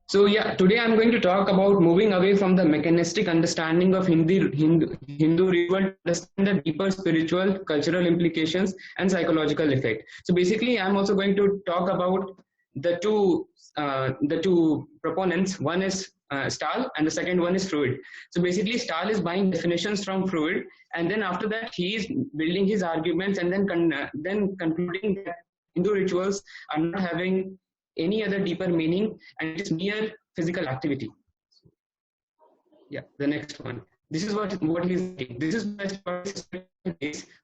So yeah, today I'm going to talk about moving away from the mechanistic understanding of Hindu ritual to understand the deeper spiritual, cultural implications and psychological effect. So basically, I'm also going to talk about the two proponents. One is Stahl and the second one is Freud. So basically, Stahl is buying definitions from Freud, and then after that, he is building his arguments and then concluding that Hindu rituals are not having any other deeper meaning and it is mere physical activity. Yeah, the next one. This is what he's saying. This is best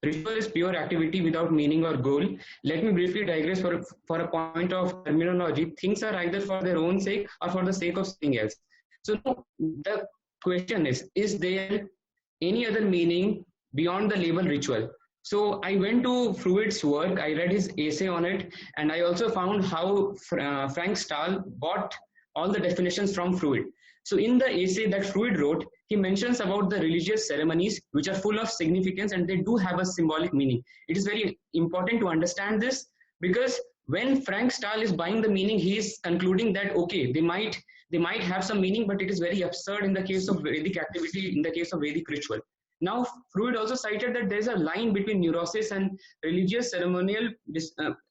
ritual is pure activity without meaning or goal. Let me briefly digress for a point of terminology. Things are either for their own sake or for the sake of something else. So the question is there any other meaning beyond the label ritual? So I went to Freud's work, I read his essay on it, and I also found how Frank Stahl bought all the definitions from Freud. So in the essay that Freud wrote, he mentions about the religious ceremonies which are full of significance and they do have a symbolic meaning. It is very important to understand this because when Frank Stahl is buying the meaning, he is concluding that okay, they might have some meaning, but it is very absurd in the case of Vedic activity, in the case of Vedic ritual. Now, Freud also cited that there is a line between neurosis and religious ceremonial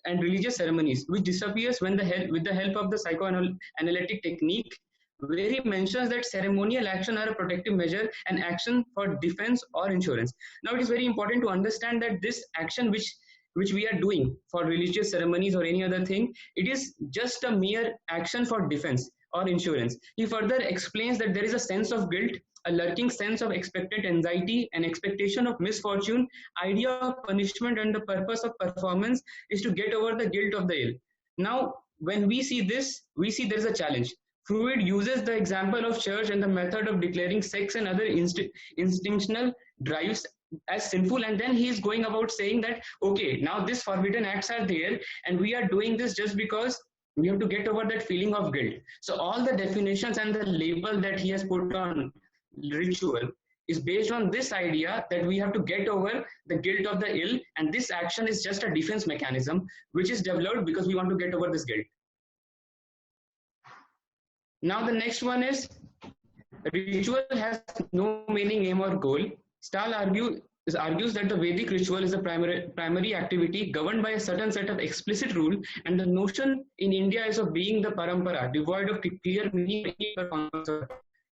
and religious ceremonies, which disappears when with the help of the psychoanalytic technique, where he mentions that ceremonial action are a protective measure and action for defense or insurance. Now, it is very important to understand that this action which we are doing for religious ceremonies or any other thing, it is just a mere action for defense or insurance. He further explains that there is a sense of guilt, a lurking sense of expectant anxiety, an expectation of misfortune, idea of punishment, and the purpose of performance is to get over the guilt of the ill. Now, when we see this, we see there is a challenge. Freud uses the example of church and the method of declaring sex and other instinctual drives as sinful, and then he is going about saying that, okay, now these forbidden acts are there, and we are doing this just because we have to get over that feeling of guilt. So all the definitions and the label that he has put on ritual is based on this idea that we have to get over the guilt of the ill, and this action is just a defense mechanism which is developed because we want to get over this guilt. Now the next one is ritual has no meaning, aim or goal. Stahl argues that the Vedic ritual is a primary activity governed by a certain set of explicit rule, and the notion in India is of being the parampara, devoid of clear meaning.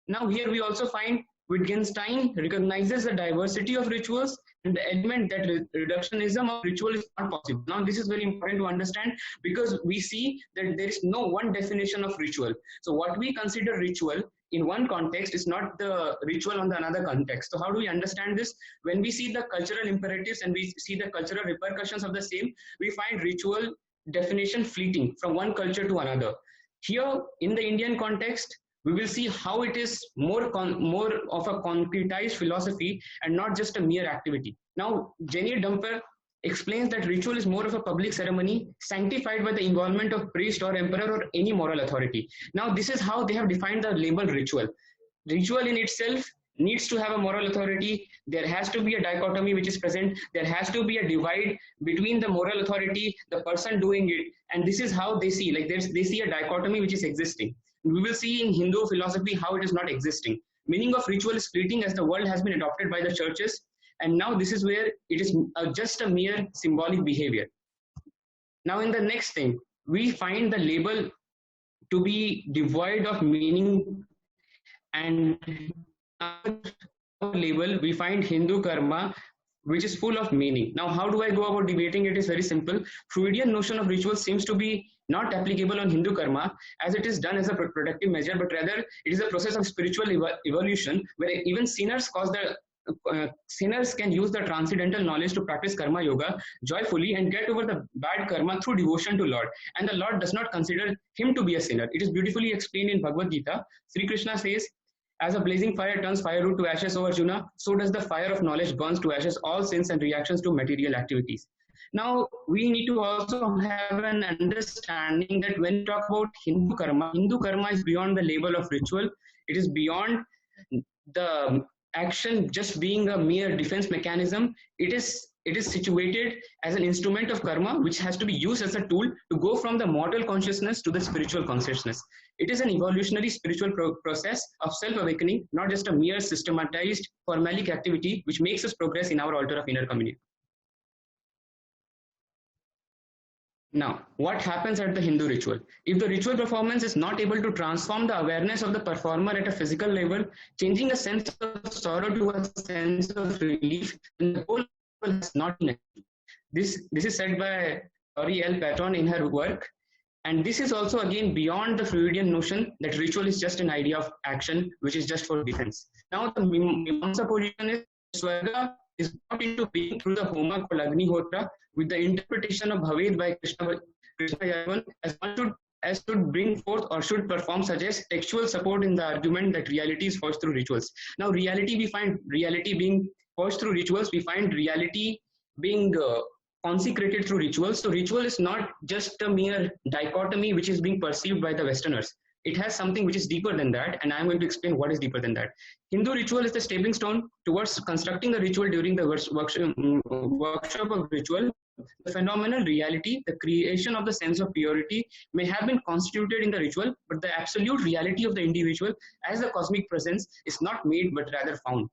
Now here we also find Wittgenstein recognizes the diversity of rituals and the element that reductionism of ritual is not possible. Now this is very important to understand because we see that there is no one definition of ritual. So what we consider ritual in one context is not the ritual on the another context. So how do we understand this? When we see the cultural imperatives and we see the cultural repercussions of the same, we find ritual definition fleeting from one culture to another. Here in the Indian context, we will see how it is more of a concretized philosophy and not just a mere activity. Now, Jenny Dumper explains that ritual is more of a public ceremony sanctified by the involvement of priest or emperor or any moral authority. Now, this is how they have defined the label ritual. Ritual in itself needs to have a moral authority. There has to be a dichotomy which is present. There has to be a divide between the moral authority, the person doing it, and this is how they see, like they see a dichotomy which is existing. We will see in Hindu philosophy how it is not existing. Meaning of ritual is fleeting as the world has been adopted by the churches, and now this is where it is just a mere symbolic behavior. Now in the next thing, we find the label to be devoid of meaning, and label we find Hindu karma which is full of meaning. Now how do I go about debating it? Is very simple. Freudian notion of ritual seems to be not applicable on Hindu karma as it is done as a productive measure, but rather it is a process of spiritual evolution where even sinners sinners can use the transcendental knowledge to practice karma yoga joyfully and get over the bad karma through devotion to Lord. And the Lord does not consider him to be a sinner. It is beautifully explained in Bhagavad Gita. Sri Krishna says, as a blazing fire turns firewood to ashes, O Arjuna, so does the fire of knowledge burns to ashes all sins and reactions to material activities. Now, we need to also have an understanding that when we talk about Hindu karma is beyond the label of ritual. It is beyond the action just being a mere defense mechanism. It is situated as an instrument of karma, which has to be used as a tool to go from the mortal consciousness to the spiritual consciousness. It is an evolutionary spiritual process of self-awakening, not just a mere systematized formalic activity which makes us progress in our altar of inner communion. Now, what happens at the Hindu ritual? If the ritual performance is not able to transform the awareness of the performer at a physical level, changing a sense of sorrow to a sense of relief, then the whole has not been achieved. This is said by Tori L. Patton in her work. And this is also again beyond the Freudian notion that ritual is just an idea of action, which is just for defense. Now, the Mimamsa position is Swarga is brought into being through the Homa called Agnihotra, with the interpretation of Bhaved by Krishna Yavan as should bring forth or should perform suggest textual support in the argument that reality is forged through rituals. Now, reality, we find reality being forged through rituals, we find reality being consecrated through rituals. So ritual is not just a mere dichotomy which is being perceived by the Westerners. It has something which is deeper than that, and I'm going to explain what is deeper than that. Hindu ritual is the stepping stone towards constructing a ritual during the workshop of ritual. The phenomenal reality, the creation of the sense of purity, may have been constituted in the ritual, but the absolute reality of the individual as the cosmic presence is not made but rather found.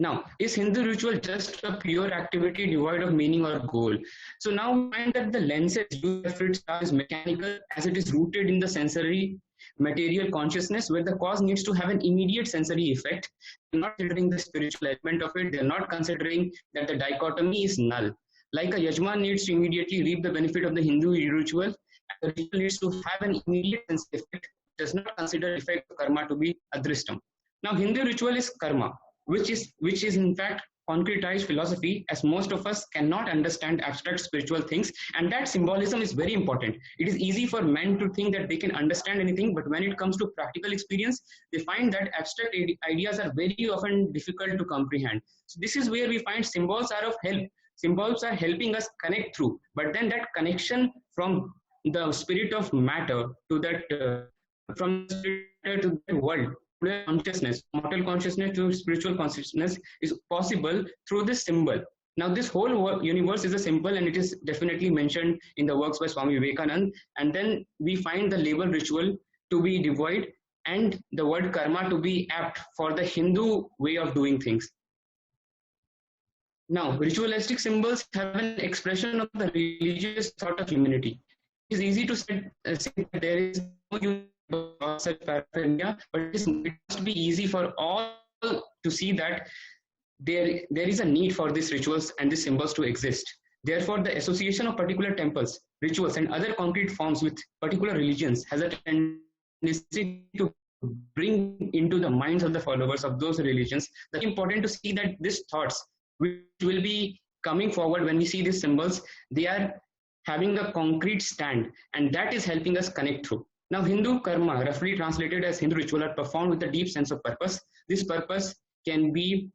Now, is Hindu ritual just a pure activity devoid of meaning or goal? So now we find that the lenses used for it is mechanical, as it is rooted in the sensory material consciousness, where the cause needs to have an immediate sensory effect. They're not considering the spiritual element of it. They're not considering that the dichotomy is null. Like a Yajman needs to immediately reap the benefit of the Hindu ritual, the ritual needs to have an immediate sensory effect. Does not consider effect of karma to be adristam. Now, Hindu ritual is karma, which is in fact concretized philosophy, as most of us cannot understand abstract spiritual things, and that symbolism is very important. It is easy for men to think that they can understand anything, but when it comes to practical experience, they find that abstract ideas are very often difficult to comprehend. So this is where we find symbols are of help. Symbols are helping us connect through, but then that connection from the spirit of matter to that, from the spirit to the world, consciousness, mortal consciousness to spiritual consciousness, is possible through this symbol. Now, this whole universe is a symbol, and it is definitely mentioned in the works by Swami Vivekananda. And then we find the label ritual to be devoid and the word karma to be apt for the Hindu way of doing things. Now, ritualistic symbols have an expression of the religious thought of humanity. It is easy to say that there is no paraphernalia, but it must be easy for all to see that there is a need for these rituals and these symbols to exist. Therefore, the association of particular temples, rituals, and other concrete forms with particular religions has a tendency to bring into the minds of the followers of those religions. It's important to see that these thoughts, which will be coming forward when we see these symbols, they are having a concrete stand, and that is helping us connect through. Now, Hindu karma, roughly translated as Hindu ritual, are performed with a deep sense of purpose. This purpose can be,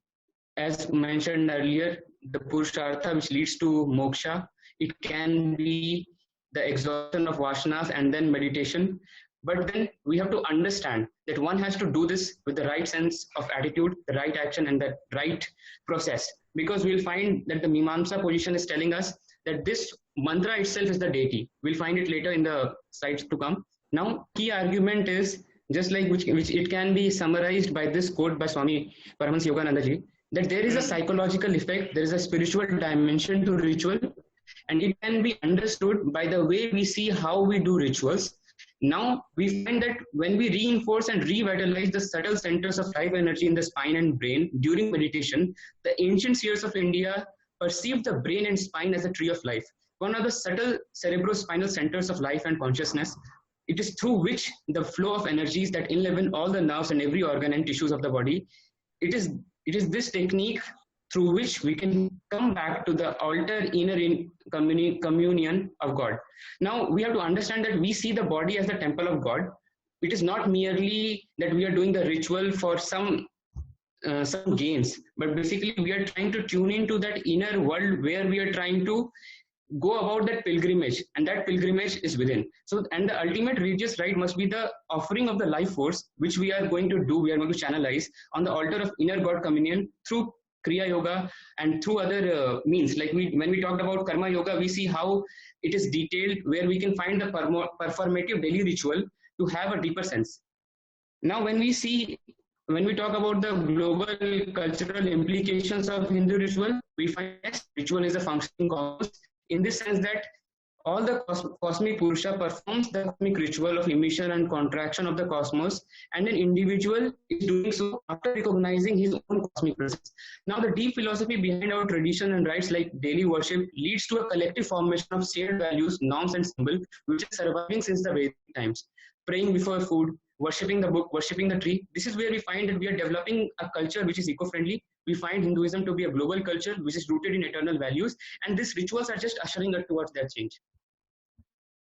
as mentioned earlier, the Purushartha, which leads to moksha. It can be the exhaustion of vasanas and then meditation. But then we have to understand that one has to do this with the right sense of attitude, the right action, and the right process. Because we'll find that the Mimamsa position is telling us that this mantra itself is the deity. We'll find it later in the slides to come. Now, key argument is, just like which it can be summarized by this quote by Swami Paramahansa Yogananda ji, that there is a psychological effect, there is a spiritual dimension to ritual, and it can be understood by the way we see how we do rituals. Now, we find that when we reinforce and revitalize the subtle centers of life energy in the spine and brain during meditation, the ancient seers of India perceived the brain and spine as a tree of life, one of the subtle cerebrospinal centers of life and consciousness. It is through which the flow of energies that enliven all the nerves and every organ and tissues of the body. It is this technique through which we can come back to the altar inner communion of God. Now, we have to understand that we see the body as the temple of God. It is not merely that we are doing the ritual for some gains, but basically we are trying to tune into that inner world where we are trying to go about that pilgrimage, and that pilgrimage is within. So, and the ultimate religious rite must be the offering of the life force, which we are going to do, we are going to channelize on the altar of inner God communion through Kriya Yoga and through other means. Like when we talked about Karma Yoga, we see how it is detailed, where we can find the performative daily ritual to have a deeper sense. Now, when we talk about the global cultural implications of Hindu ritual, we find yes, ritual is a functioning cosmos in this sense that all the cosmic Purusha performs the cosmic ritual of emission and contraction of the cosmos, and an individual is doing so after recognizing his own cosmic presence. Now, the deep philosophy behind our tradition and rites like daily worship leads to a collective formation of shared values, norms, and symbols, which is surviving since the Vedic times. Praying before food, worshipping the book, worshipping the tree. This is where we find that we are developing a culture which is eco-friendly. We find Hinduism to be a global culture which is rooted in eternal values, and these rituals are just ushering us towards that change.